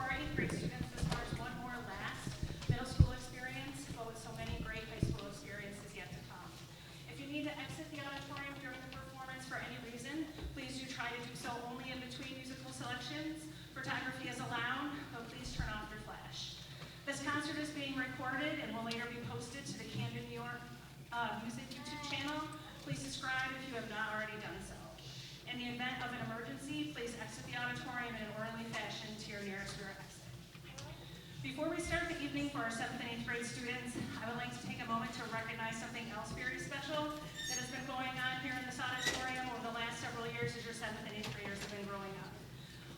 our 8th grade students, this marks one more last middle school experience, but with so many great high school experiences yet to come. If you need to exit the auditorium during the performance for any reason, please do try to do so only in between musical selections. Photography is allowed, but please turn off your flash. This concert is being recorded and will later be posted to the Camden, New York Music YouTube channel. Please subscribe if you have not already done so. In the event of an emergency, please exit the auditorium in an orderly fashion to your nearest rear exit. Before we start the evening for our 7th and 8th grade students, I would like to take a moment to recognize something else very special that has been going on here in this auditorium over the last several years as your 7th and 8th graders have been growing up.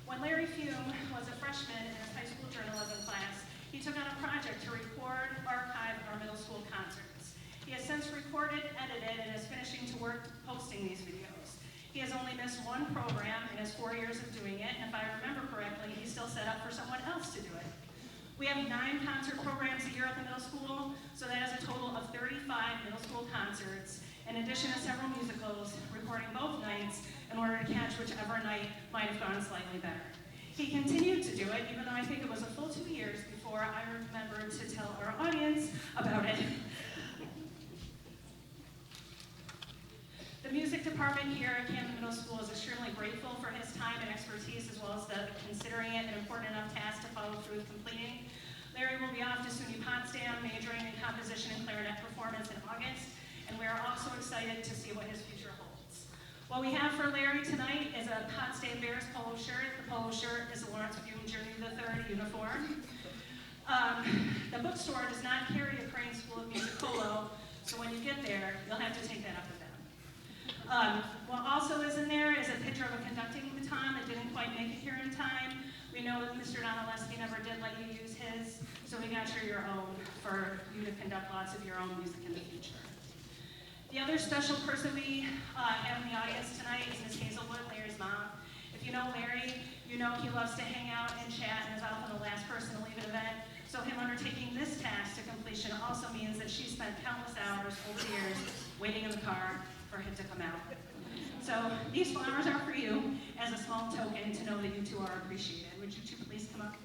When Larry Fume was a freshman in his high school journalism class, he took on a project to record, archive our middle school concerts. He has since recorded, edited, and is finishing to work posting these videos. He has only missed one program in his 4 years of doing it, and if I remember correctly, he's still set up for someone else to do it. We have 9 concert programs a year at the middle school, so that is a total of 35 middle school concerts, in addition to several musicals, recording both nights in order to catch whichever night might have gone slightly better. He continued to do it, even though I think it was a full 2 years before I remembered to tell our audience about it. The music department here at Camden Middle School is extremely grateful for his time and expertise, as well as considering it an important enough task to follow through with completing. Larry will be off to SUNY Potsdam, majoring in composition and clarinet performance in August, and we are also excited to see what his future holds. What we have for Larry tonight is a Potsdam Bears polo shirt. The polo shirt is a Lawrence Fume Jr. III uniform. The bookstore does not carry a Crane School of Music polo, so when you get there, you'll have to take that up with them. What also is in there is a picture of a conducting baton that didn't quite make it here in time. We know that Mr. Donaleski never did let you use his, so we got your own for you to conduct lots of your own music in the future. The other special person we have in the audience tonight is Ms. Hazelwood, Larry's mom. If you know Larry, you know he loves to hang out and chat and is often the last person to leave an event. So him undertaking this task to completion also means that she spent countless hours over the years waiting in the car for him to come out. So these flowers are for you as a small token to know that you two are appreciated. Would you two please come up?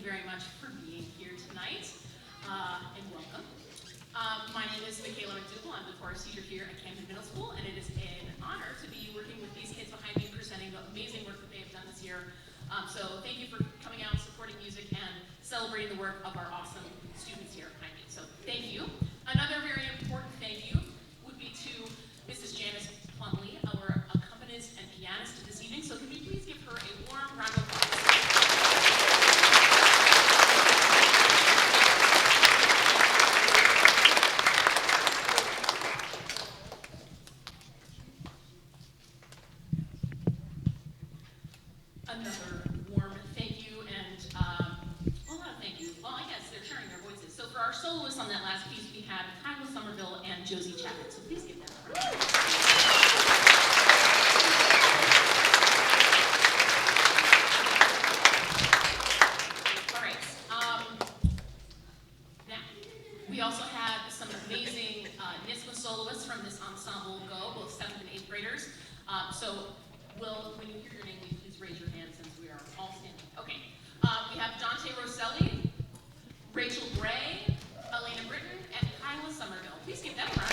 you very much for being here tonight, and welcome. My name is Micayla MacDougall. I'm the chorus teacher here at Camden Middle School, and it is an honor to be working with these kids behind me, presenting the amazing work that they have done this year. So thank you for coming out, supporting music, and celebrating the work of our awesome students here behind me. So thank you. Another very important thank you would be to Mrs. Janice Plumley, our accompanist and pianist this evening. So can we please give her a warm round of applause? Another warm thank you, and well, not a thank you. Well, I guess they're sharing their voices. So for our soloists on that last piece, we had Kyla Somerville and Josie Chapman. So please give them a round. All right. Now, we also had some amazing NISMA soloists from this ensemble go, both 7th and 8th graders. So when you hear your name, please raise your hand since we are all standing. Okay. We have Dante Rosselli, Rachel Gray, Elena Britton, and Kyla Somerville. Please give them a round.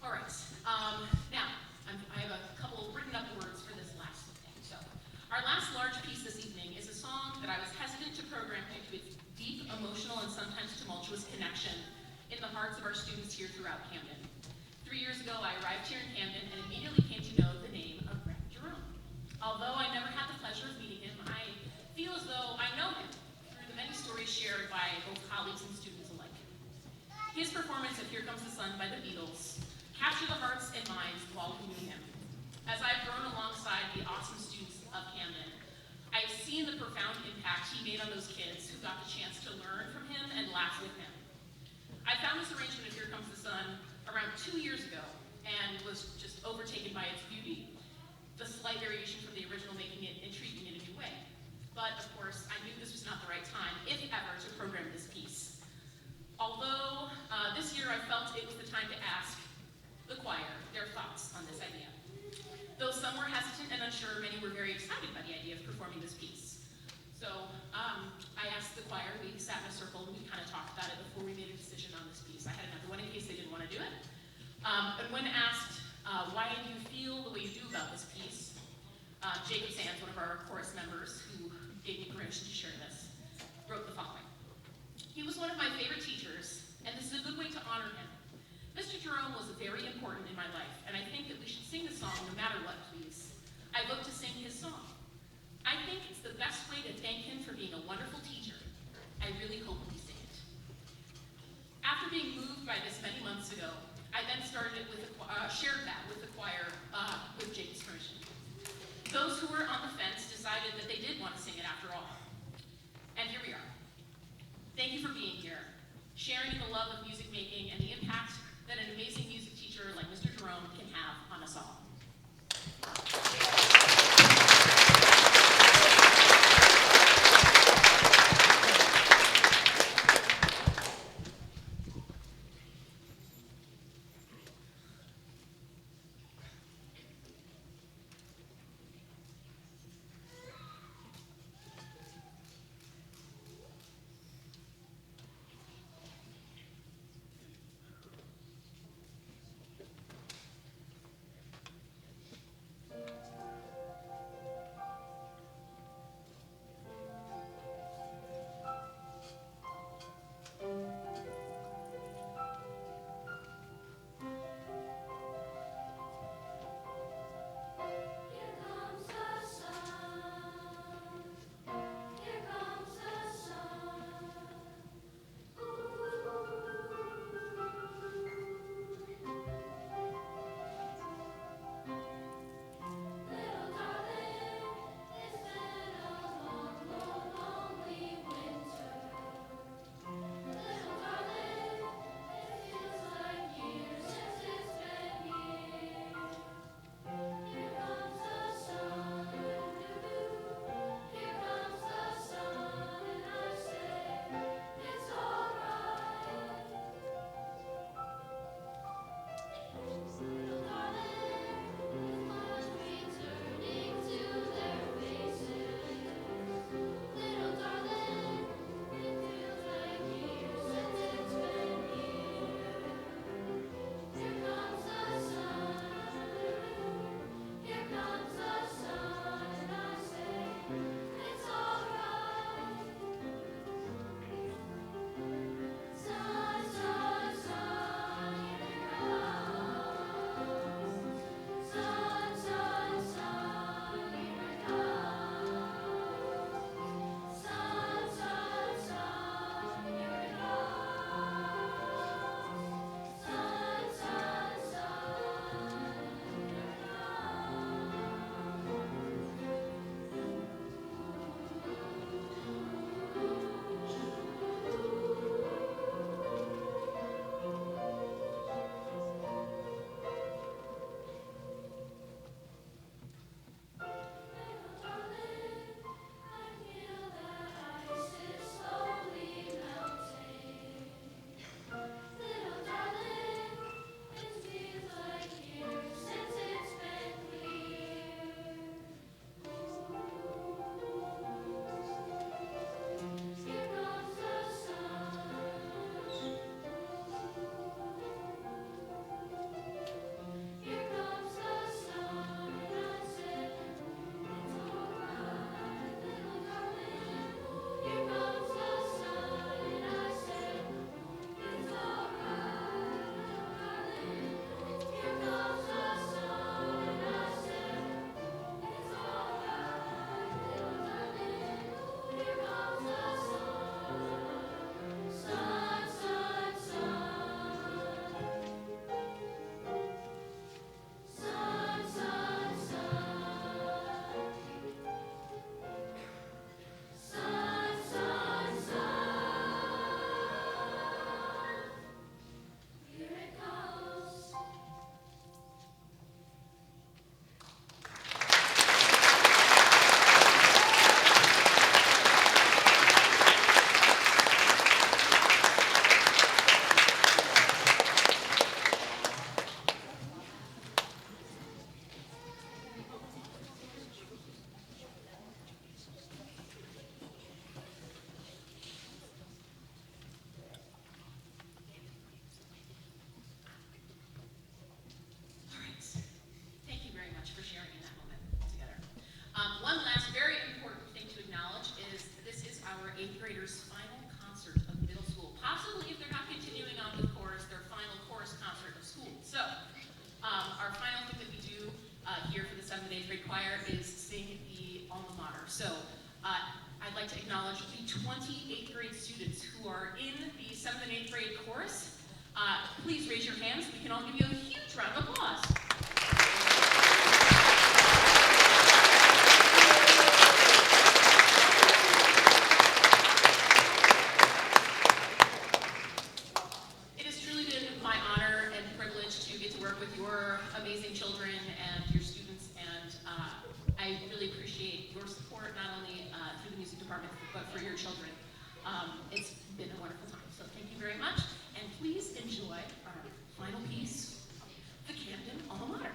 All right. Now, I have a couple written up words for this last thing. So, our last large piece this evening is a song that I was hesitant to program due to its deep, emotional, and sometimes tumultuous connection in the hearts of our students here throughout Camden. 3 years ago, I arrived here in Camden and immediately came to know the name of Greg Jerome. Although I never had the pleasure of meeting him, I feel as though I know him through the many stories shared by both colleagues and students alike. His performance of Here Comes the Sun by the Beatles captured the hearts and minds of all who knew him. As I've grown alongside the awesome students of Camden, I've seen the profound impact he made on those kids who got the chance to learn from him and laugh with him. I found this arrangement of Here Comes the Sun around 2 years ago and was just overtaken by its beauty, the slight variation from the original making it intriguing in a new way. But of course, I knew this was not the right time, if ever, to program this piece. Although this year I felt it was the time to ask the choir their thoughts on this idea. Though some were hesitant and unsure, many were very excited by the idea of performing this piece. So I asked the choir, we sat in a circle and we kind of talked about it before we made a decision on this piece. I had another one in case they didn't want to do it. And when asked, why do you feel the way you do about this piece, Jacob Sands, one of our chorus members who gave me permission to share this, wrote the following. He was one of my favorite teachers, and this is a good way to honor him. Mr. Jerome was very important in my life, and I think that we should sing the song no matter what, please. I vote to sing his song. I think it's the best way to thank him for being a wonderful teacher. I really hope we sing it. After being moved by this many months ago, I then started it with shared that with the choir with Jacob's permission. Those who were on the fence decided that they did want to sing it after all. And here we are. Thank you for being here, sharing in the love of music making and the impact that an amazing music teacher like Mr. Jerome can have on us all. like to acknowledge the 20 8th grade students who are in the 7th and 8th grade chorus. Please raise your hands. We can all give you a huge round of applause. It has truly been my honor and privilege to get to work with your amazing children and your students, and I really appreciate your support, not only through the music department, but for your children. It's been a wonderful time, so thank you very much, and please enjoy our final piece, the Camden Alma Mater.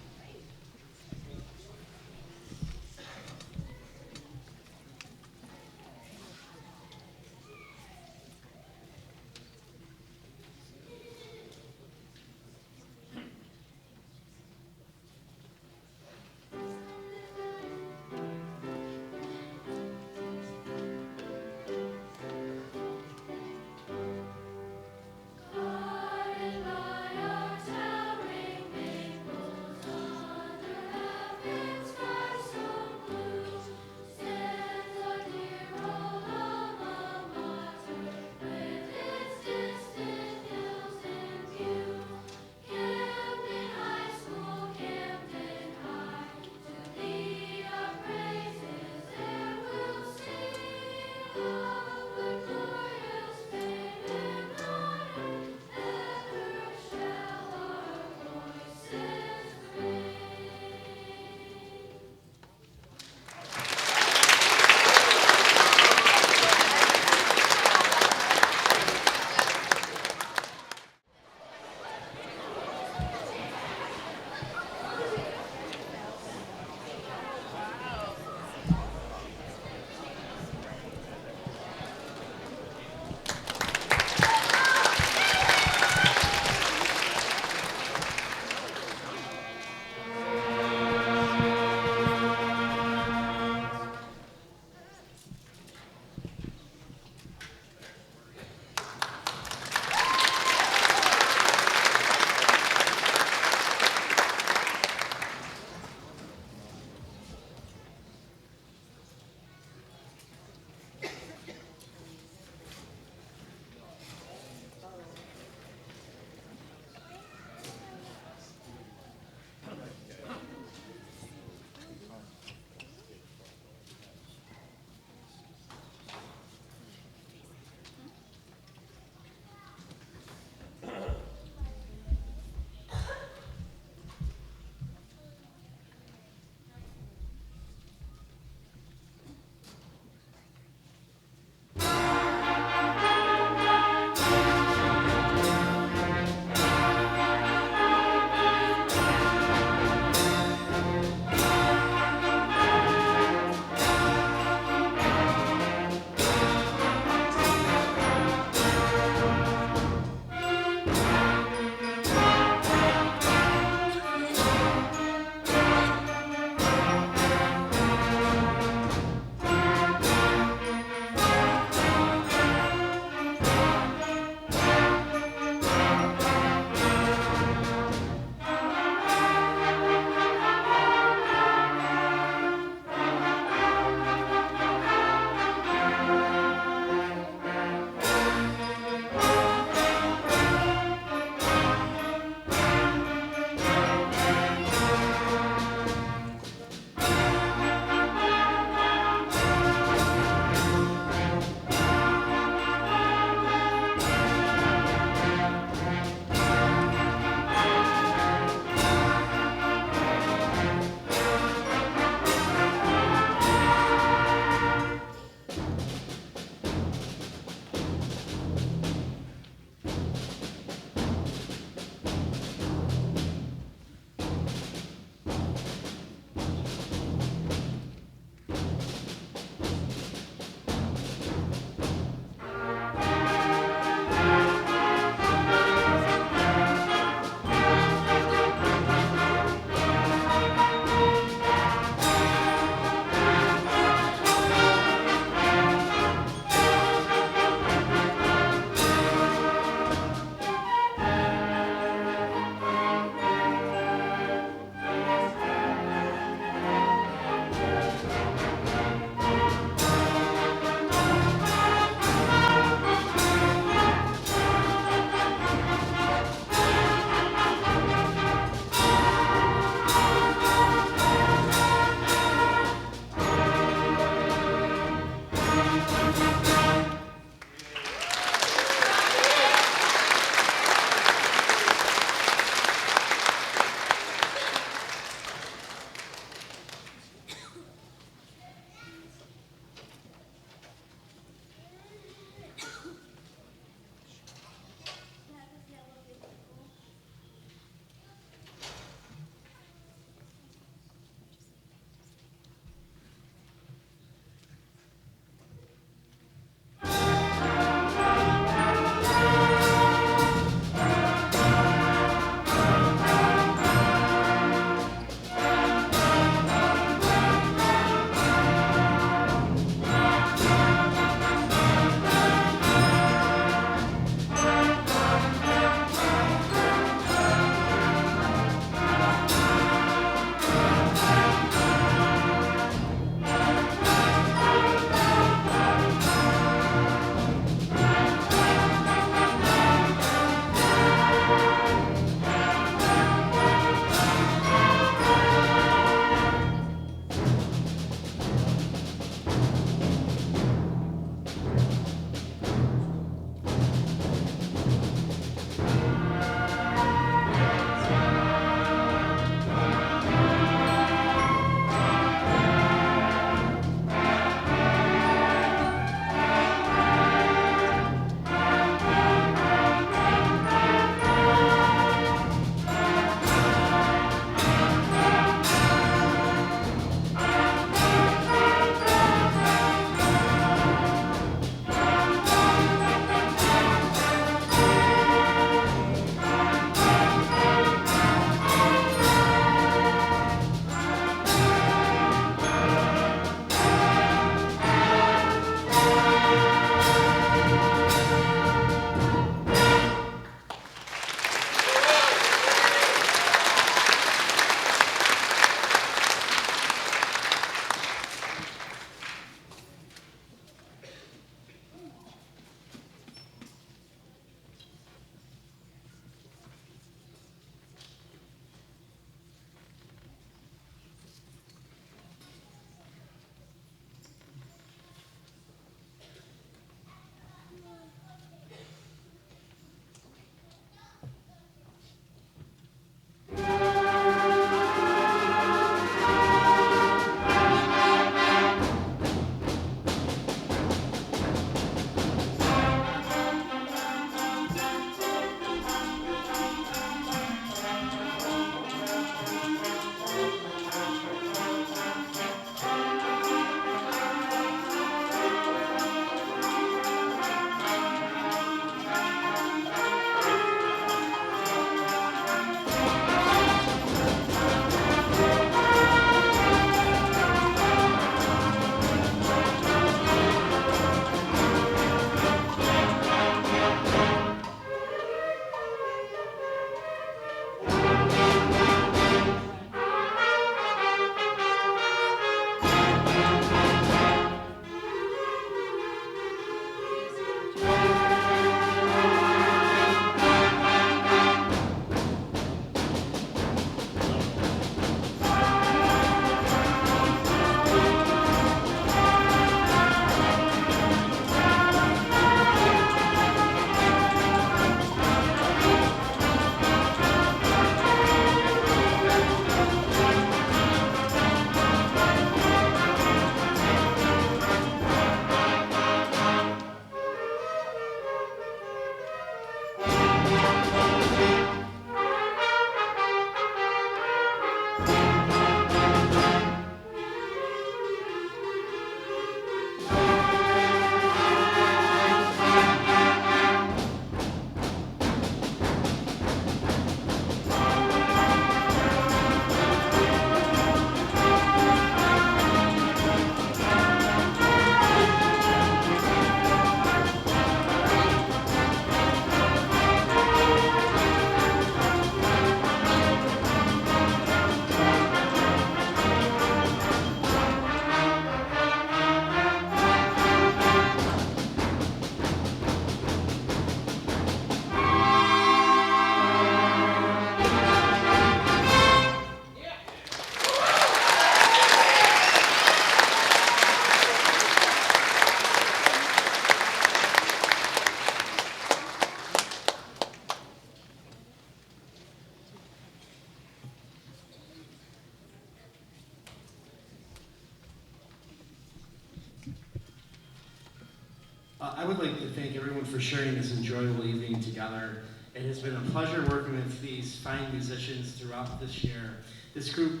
I would like to thank everyone for sharing this enjoyable evening together. It has been a pleasure working with these fine musicians throughout this year. This group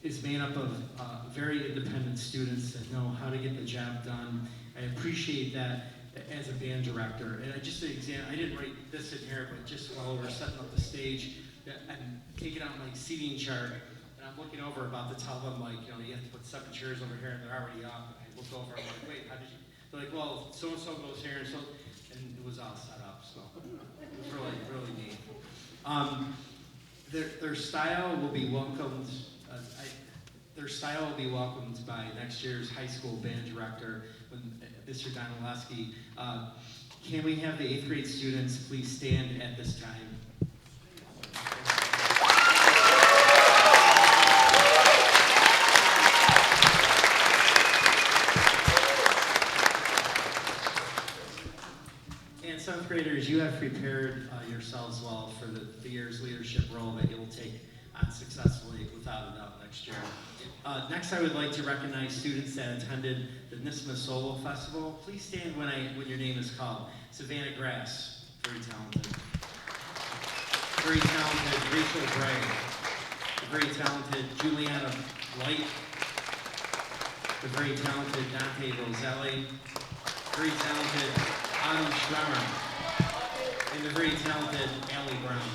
is made up of very independent students that know how to get the job done. I appreciate that as a band director. And I didn't write this in here, but just while we were setting up the stage, I'm taking out my seating chart, and I'm looking over about to tell them, like, you have to put 7 chairs over here, and they're already up. And I look over, I'm like, wait, how did you? They're like, well, so-and-so goes here, and it was all set up, so it was really, really neat. Their style will be welcomed. Their style will be welcomed by next year's high school band director, Mr. Donaleski. Can we have the 8th grade students please stand at this time? And 7th graders, you have prepared yourselves well for the year's leadership role that you will take on successfully, without a doubt, next year. Next, I would like to recognize students that attended the NISMA Solo Festival. Please stand when your name is called. Savannah Grass, very talented. Very talented Rachel Gray. Very talented Juliana Light. The very talented Dante Roselli. Very talented Adam Schremer. And the very talented Allie Brown.